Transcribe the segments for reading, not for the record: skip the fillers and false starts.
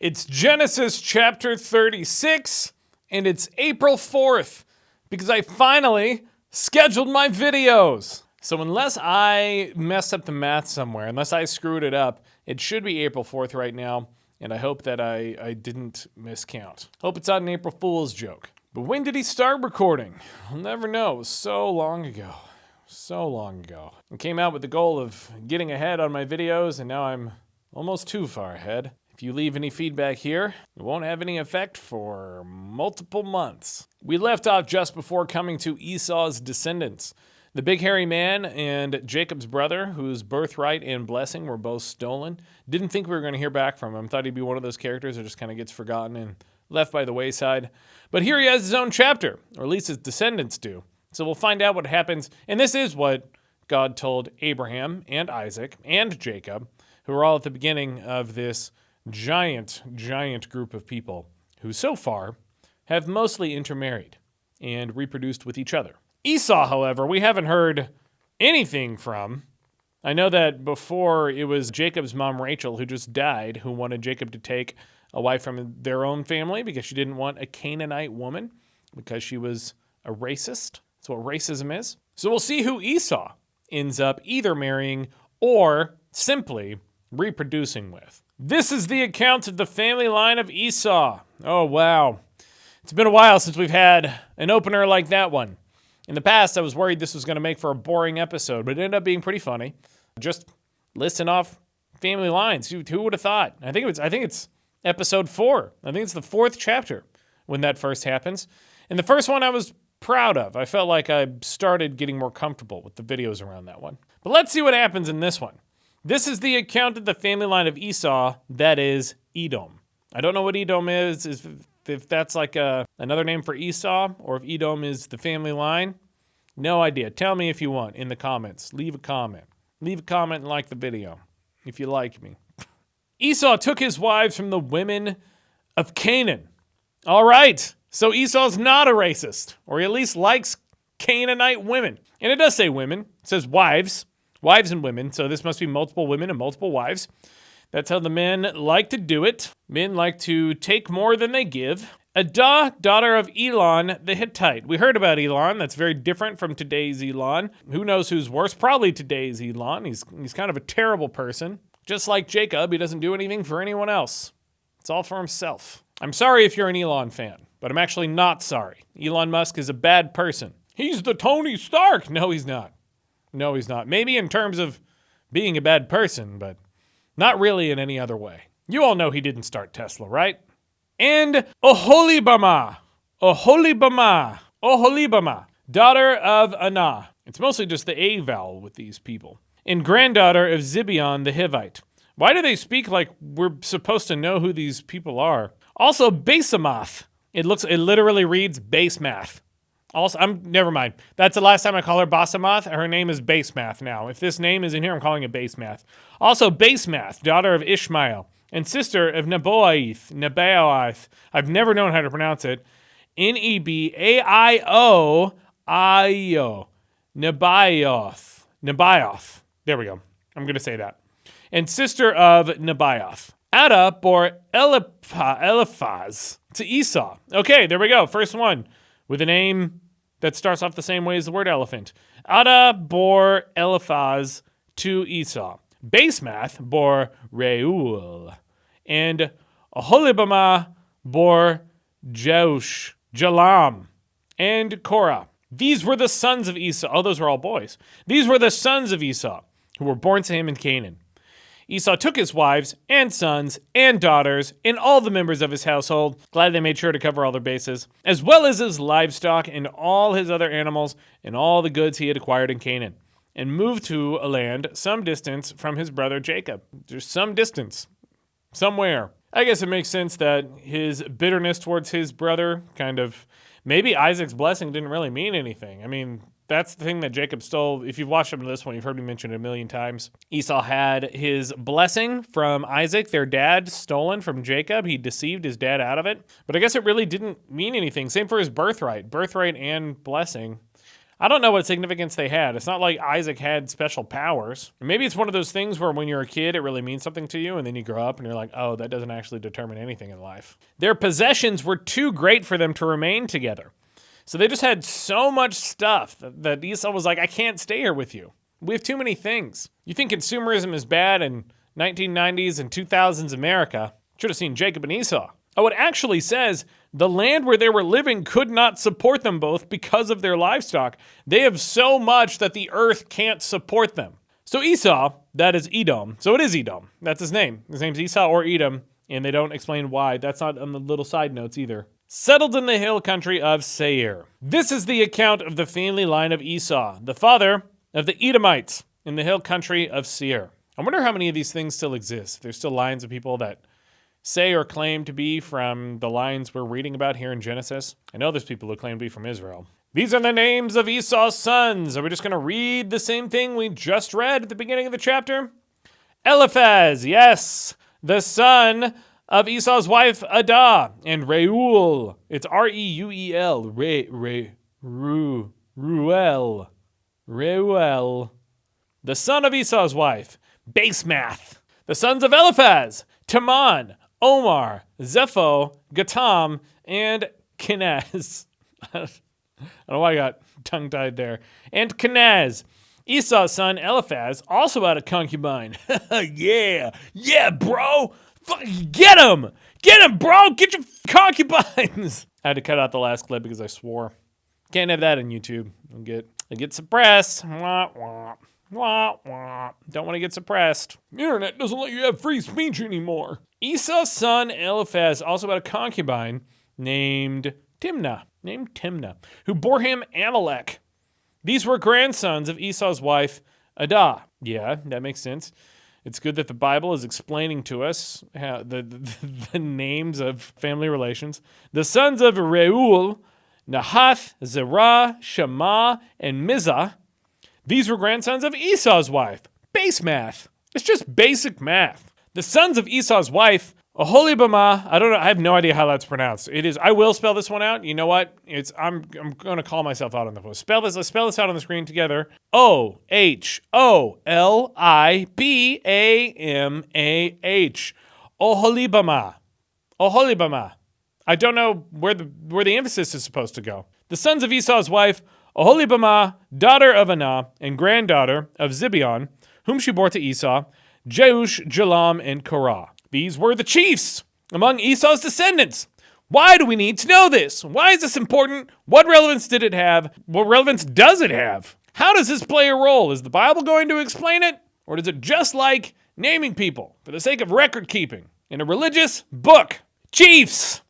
It's Genesis chapter 36, and it's April 4th, because I finally scheduled my videos. So unless I messed up the math somewhere, unless I screwed it up, it should be April 4th right now, and I hope that I didn't miscount. Hope it's not an April Fool's joke. But when did he start recording? I'll never know. It was so long ago. So long ago. I came out with the goal of getting ahead on my videos, and now I'm almost too far ahead. If you leave any feedback here, it won't have any effect for multiple months. We left off just before coming to Esau's descendants. The big hairy man and Jacob's brother, whose birthright and blessing were both stolen. Didn't think we were going to hear back from him. Thought he'd be one of those characters that just kind of gets forgotten and left by the wayside. But here he has his own chapter, or at least his descendants do. So we'll find out what happens. And this is what God told Abraham and Isaac and Jacob, who are all at the beginning of this giant group of people who so far have mostly intermarried and reproduced with each other. Esau, however, we haven't heard anything from. I know that before it was Jacob's mom, Rachel, who just died, who wanted Jacob to take a wife from their own family because she didn't want a Canaanite woman because she was a racist. That's what racism is. So we'll see who Esau ends up either marrying or simply reproducing with. This is the account of the family line of Esau. Oh, wow. It's been a while since we've had an opener like that one. In the past, I was worried this was going to make for a boring episode, but it ended up being pretty funny. Just listing off family lines. Who would have thought? I think it's episode 4. I think it's the 4th chapter when that first happens. And the first one I was proud of. I felt like I started getting more comfortable with the videos around that one. But let's see what happens in this one. This is the account of the family line of Esau, that is Edom. I don't know what Edom is if that's like another name for Esau, or if Edom is the family line. No idea. Tell me if you want in the comments. Leave a comment. Leave a comment and like the video if you like me. Esau took his wives from the women of Canaan. All right, so Esau's not a racist, or he at least likes Canaanite women. And it does say women. It says wives and women, so this must be multiple women and multiple wives. That's how the men like to do it. Men like to take more than they give. Adah, daughter of Elon the Hittite. We heard about Elon. That's very different from today's Elon. Who knows who's worse? Probably today's Elon. He's kind of a terrible person. Just like Jacob, he doesn't do anything for anyone else. It's all for himself. I'm sorry if you're an Elon fan, but I'm actually not sorry. Elon Musk is a bad person. He's the Tony Stark. No, he's not. No, he's not. Maybe in terms of being a bad person, but not really in any other way. You all know he didn't start Tesla, right? And Oholibamah, daughter of Anah. It's mostly just the A vowel with these people. And granddaughter of Zibeon the Hivite. Why do they speak like we're supposed to know who these people are? Also, Basemoth. It literally reads base math. Also, never mind. That's the last time I call her Basemoth. Her name is Basemath now. If this name is in here, I'm calling it Basemath. Also, Basemath, daughter of Ishmael, and sister of Nebaioth. I've never known how to pronounce it. Nebaioth. Nebaioth. There we go. I'm going to say that. And sister of Nebaioth. Adah bore Eliphaz to Esau. Okay, there we go. First one with a name that starts off the same way as the word elephant. Adah bore Eliphaz to Esau. Basemath bore Reuel. And Oholibamah bore Jalam, and Korah. These were the sons of Esau. Oh, those were all boys. These were the sons of Esau, who were born to him in Canaan. Esau took his wives and sons and daughters and all the members of his household, glad they made sure to cover all their bases, as well as his livestock and all his other animals and all the goods he had acquired in Canaan, and moved to a land some distance from his brother Jacob. There's some distance. Somewhere. I guess it makes sense that his bitterness towards his brother maybe Isaac's blessing didn't really mean anything. I mean, that's the thing that Jacob stole. If you've watched up to this one, you've heard me mention it a million times. Esau had his blessing from Isaac, their dad, stolen from Jacob. He deceived his dad out of it. But I guess it really didn't mean anything. Same for his birthright. Birthright and blessing. I don't know what significance they had. It's not like Isaac had special powers. Maybe it's one of those things where when you're a kid, it really means something to you, and then you grow up and you're like, oh, that doesn't actually determine anything in life. Their possessions were too great for them to remain together. So they just had so much stuff that Esau was like, I can't stay here with you. We have too many things. You think consumerism is bad in 1990s and 2000s America? Should have seen Jacob and Esau. Oh, it actually says the land where they were living could not support them both because of their livestock. They have so much that the earth can't support them. So Esau, that is Edom. So it is Edom. That's his name. His name's Esau or Edom, and they don't explain why. That's not on the little side notes either. Settled in the hill country of Seir. This is the account of the family line of Esau, the father of the Edomites in the hill country of Seir. I wonder how many of these things still exist. There's still lines of people that say or claim to be from the lines we're reading about here in Genesis. I know there's people who claim to be from Israel. These are the names of Esau's sons. Are we just going to read the same thing we just read at the beginning of the chapter? Eliphaz, yes, the son of Esau's wife Adah, and Reuel. It's R-E-U-E-L. Reuel. The son of Esau's wife, Basemath. The sons of Eliphaz, Teman, Omar, Zepho, Gatam, and Kenaz. I don't know why I got tongue-tied there. And Kenaz. Esau's son Eliphaz also had a concubine. Yeah, bro. Get him, bro. Get your concubines. I had to cut out the last clip because I swore. Can't have that on YouTube. It'll get suppressed. Wah, wah. Wah, wah. Don't want to get suppressed. The internet doesn't let you have free speech anymore. Esau's son Eliphaz also had a concubine named Timnah, who bore him Amalek. These were grandsons of Esau's wife Adah. Yeah, that makes sense. It's good that the Bible is explaining to us how the names of family relations. The sons of Reuel, Nahath, Zerah, Shema, and Mizah. These were grandsons of Esau's wife. Base math. It's just basic math. The sons of Esau's wife, Oholibamah. I don't know. I have no idea how that's pronounced. It is. I will spell this one out. You know what? I'm going to call myself out on the post. Spell this. Let's spell this out on the screen together. Oholibamah. Oholibamah. I don't know where the emphasis is supposed to go. The sons of Esau's wife, Oholibamah, daughter of Anah and granddaughter of Zibeon, whom she bore to Esau, Jeush, Jalam, and Korah. These were the chiefs among Esau's descendants. Why do we need to know this? Why is this important? What relevance did it have? What relevance does it have? How does this play a role? Is the Bible going to explain it? Or is it just like naming people for the sake of record keeping in a religious book? Chiefs.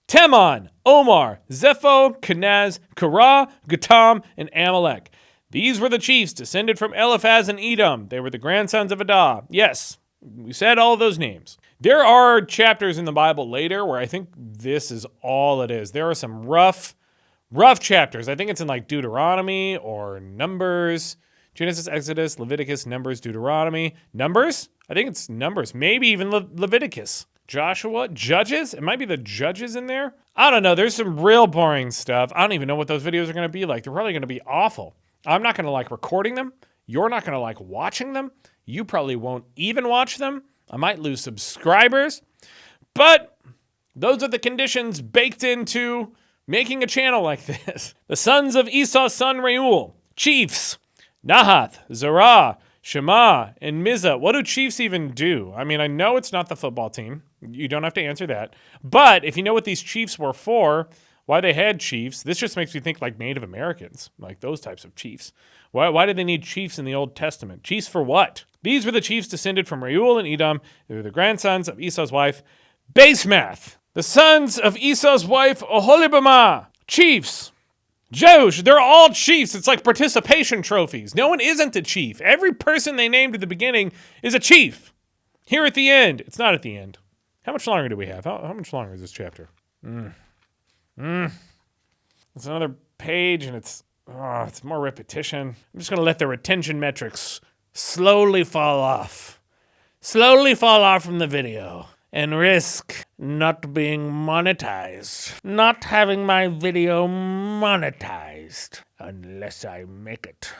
Teman, Omar, Zepho, Kenaz, Korah, Gatam, and Amalek. These were the chiefs descended from Eliphaz and Edom. They were the grandsons of Adah. Yes, we said all of those names. There are chapters in the Bible later where I think this is all it is. There are some rough chapters. I think it's in like Deuteronomy or Numbers. Genesis, Exodus, Leviticus, Numbers, Deuteronomy. Numbers? I think it's Numbers. Maybe even Leviticus. Joshua, Judges? It might be the Judges in there. I don't know. There's some real boring stuff. I don't even know what those videos are going to be like. They're probably going to be awful. I'm not going to like recording them. You're not going to like watching them. You probably won't even watch them. I might lose subscribers. But those are the conditions baked into making a channel like this. The sons of Esau's son Reuel, chiefs, Nahath, Zerah, Shema, and Mizah. What do chiefs even do? I mean, I know it's not the football team. You don't have to answer that. But if you know what these chiefs were for, why they had chiefs, this just makes me think like Native Americans, like those types of chiefs. Why did they need chiefs in the Old Testament? Chiefs for what? These were the chiefs descended from Reuel and Edom. They were the grandsons of Esau's wife, Basemath. The sons of Esau's wife, Oholibamah, chiefs. Jeush, they're all chiefs. It's like participation trophies. No one isn't a chief. Every person they named at the beginning is a chief. Here at the end. It's not at the end. How much longer do we have? How much longer is this chapter? It's another page, and it's more repetition. I'm just going to let the retention metrics slowly fall off from the video. and risk not being monetized. Not having my video monetized unless I make it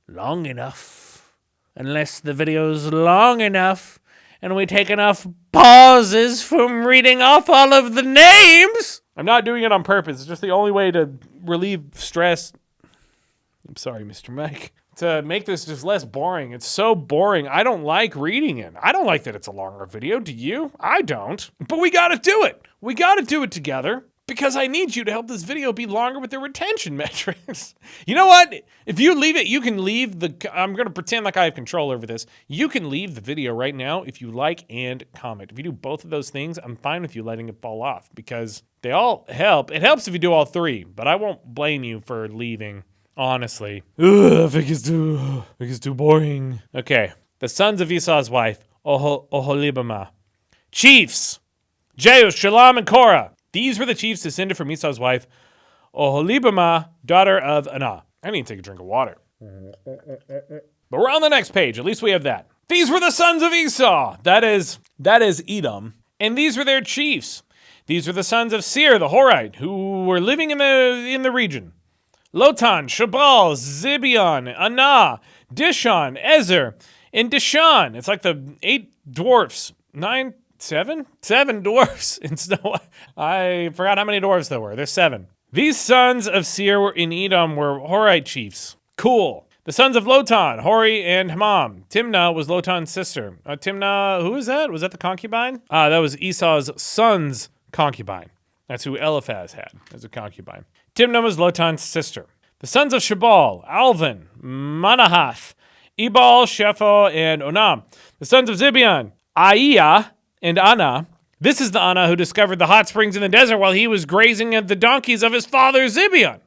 long enough. Unless the video's long enough and we take enough pauses from reading off all of the names. I'm not doing it on purpose. It's just the only way to relieve stress. I'm sorry, Mr. Mike. To make this just less boring. It's so boring. I don't like reading it. I don't like that it's a longer video. Do you? I don't. But we gotta do it. We gotta do it together because I need you to help this video be longer with the retention metrics. You know what? If you leave it, you can leave the... I'm gonna pretend like I have control over this. You can leave the video right now if you like and comment. If you do both of those things, I'm fine with you letting it fall off because they all help. It helps if you do all three, but I won't blame you for leaving. Honestly. I think it's too boring. Okay. The sons of Esau's wife, Oholibamah. Chiefs. Jeush, Shalom, and Korah. These were the chiefs descended from Esau's wife, Oholibamah, daughter of Anah. I need to take a drink of water. But we're on the next page. At least we have that. These were the sons of Esau. That is Edom. And these were their chiefs. These were the sons of Seir, the Horite, who were living in the region. Lotan, Shabal, Zibeon, Anah, Dishon, Ezer, and Dishan. It's like the 8 dwarfs. 7 dwarfs in Snow. I forgot how many dwarfs there were. There's 7. These sons of Seir in Edom were Horite chiefs. Cool. The sons of Lotan, Hori and Hamam. Timnah was Lotan's sister. Timnah, who is that? Was that the concubine? That was Esau's son's concubine. That's who Eliphaz had as a concubine. Timnah was Lotan's sister. The sons of Shabal, Alvan, Manahath, Ebal, Shepho, and Onam. The sons of Zibeon, Aiah, and Anah. This is the Anah who discovered the hot springs in the desert while he was grazing at the donkeys of his father Zibeon.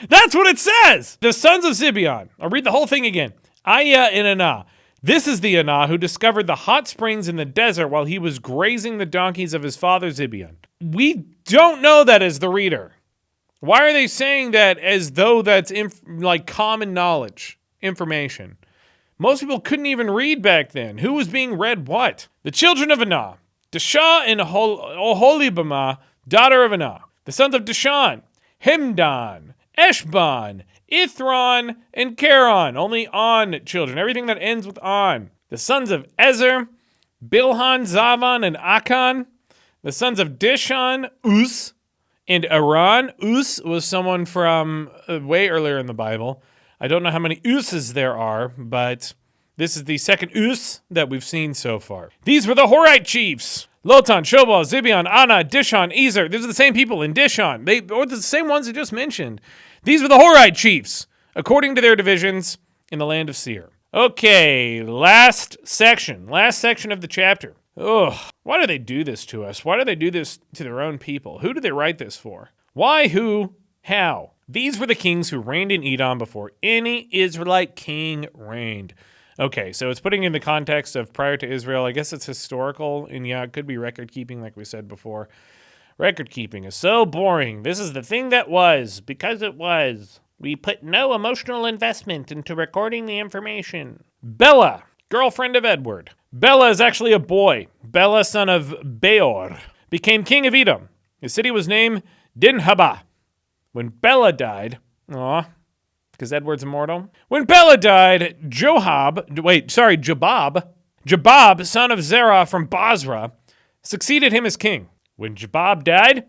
That's what it says. The sons of Zibeon. I'll read the whole thing again. Aiah and Anah. This is the Anah who discovered the hot springs in the desert while he was grazing the donkeys of his father Zibeon. We don't know that as the reader. Why are they saying that as though that's like common knowledge, information? Most people couldn't even read back then. Who was being read what? The children of Anah. Dishah and Oholibamah, daughter of Anah. The sons of Dishan, Hemdan, Eshban, Ithron, and Charon. Only On children. Everything that ends with On. The sons of Ezer, Bilhan, Zavan, and Akan. The sons of Dishon, Uz, and Aran. Uz was someone from way earlier in the Bible. I don't know how many Uzes there are, but this is the second Uz that we've seen so far. These were the Horite chiefs. Lotan, Shobal, Zibeon, Anah, Dishon, Ezer. These are the same people in Dishon. Or the same ones I just mentioned. These were the Horite chiefs, according to their divisions in the land of Seir. Okay, last section of the chapter. Ugh, why do they do this to us? Why do they do this to their own people? Who do they write this for? Why, who, how? These were the kings who reigned in Edom before any Israelite king reigned. Okay, so it's putting in the context of prior to Israel. I guess it's historical, and yeah, it could be record keeping like we said before. Record keeping is so boring. This is the thing that was, because it was. We put no emotional investment into recording the information. Bela, girlfriend of Edward. Bela is actually a boy. Bela, son of Beor, became king of Edom. His city was named Dinhabah. When Bela died, because Edward's immortal. When Bela died, Jabab, son of Zerah from Basra, succeeded him as king. When Jabab died,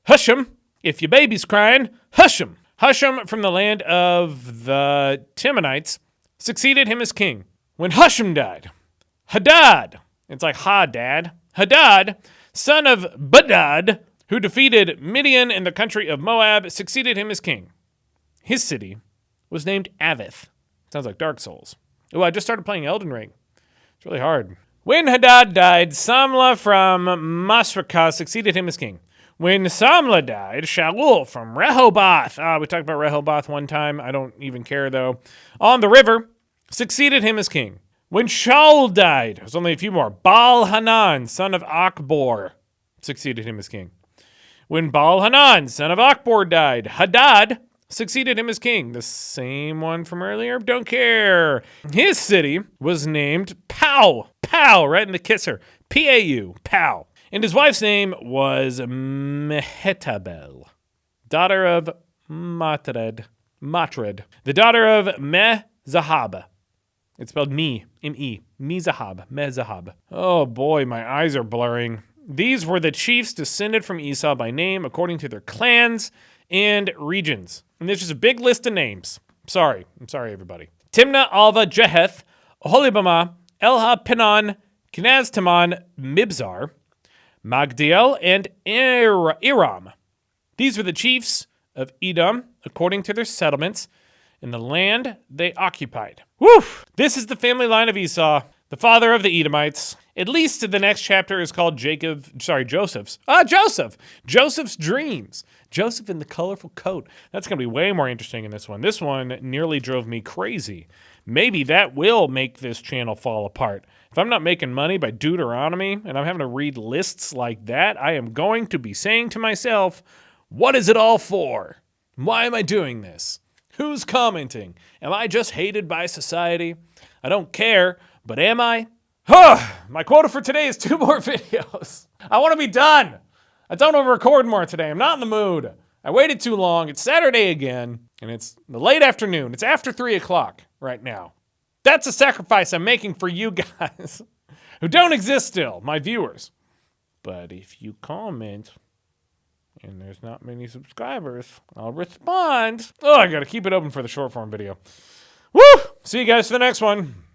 Husham, if your baby's crying, Husham. Husham from the land of the Timonites succeeded him as king. When Husham died, Hadad, it's like Hadad, Hadad, son of Badad, who defeated Midian in the country of Moab, succeeded him as king. His city was named Avith. Sounds like Dark Souls. Oh, I just started playing Elden Ring. It's really hard. When Hadad died, Samlah from Masrekah succeeded him as king. When Samlah died, Shaul from Rehoboth, we talked about Rehoboth one time, I don't even care though, on the river, succeeded him as king. When Shaul died, there's only a few more, Baal-Hanan, son of Akbor, succeeded him as king. When Baal-Hanan, son of Akbor, died, Hadad, succeeded him as king. The same one from earlier? Don't care. His city was named Pau. Pau, right in the kisser. P-A-U, Pau. And his wife's name was Mehetabel, daughter of Matred, the daughter of Mezahab. It's spelled M-E, Mezahab. Oh boy, my eyes are blurring. These were the chiefs descended from Esau by name according to their clans and regions. And there's just a big list of names. I'm sorry, everybody. Timnah, Alva, Jeheth, Oholibamah, Elha, Pinon, Kenaz, Taman, Mibzar, Magdiel, and Iram. These were the chiefs of Edom according to their settlements in the land they occupied. Woo! This is the family line of Esau, the father of the Edomites. At least the next chapter is called Joseph's. Joseph's dreams. Joseph in the colorful coat. That's going to be way more interesting in this one. This one nearly drove me crazy. Maybe that will make this channel fall apart. If I'm not making money by Deuteronomy and I'm having to read lists like that, I am going to be saying to myself, what is it all for? Why am I doing this? Who's commenting? Am I just hated by society? I don't care, but am I? My quota for today is 2 more videos. I want to be done. I don't want to record more today. I'm not in the mood. I waited too long. It's Saturday again, and it's the late afternoon. It's after 3 o'clock right now. That's a sacrifice I'm making for you guys who don't exist still, my viewers. But if you comment and there's not many subscribers, I'll respond. Oh, I got to keep it open for the short form video. Woo! See you guys for the next one.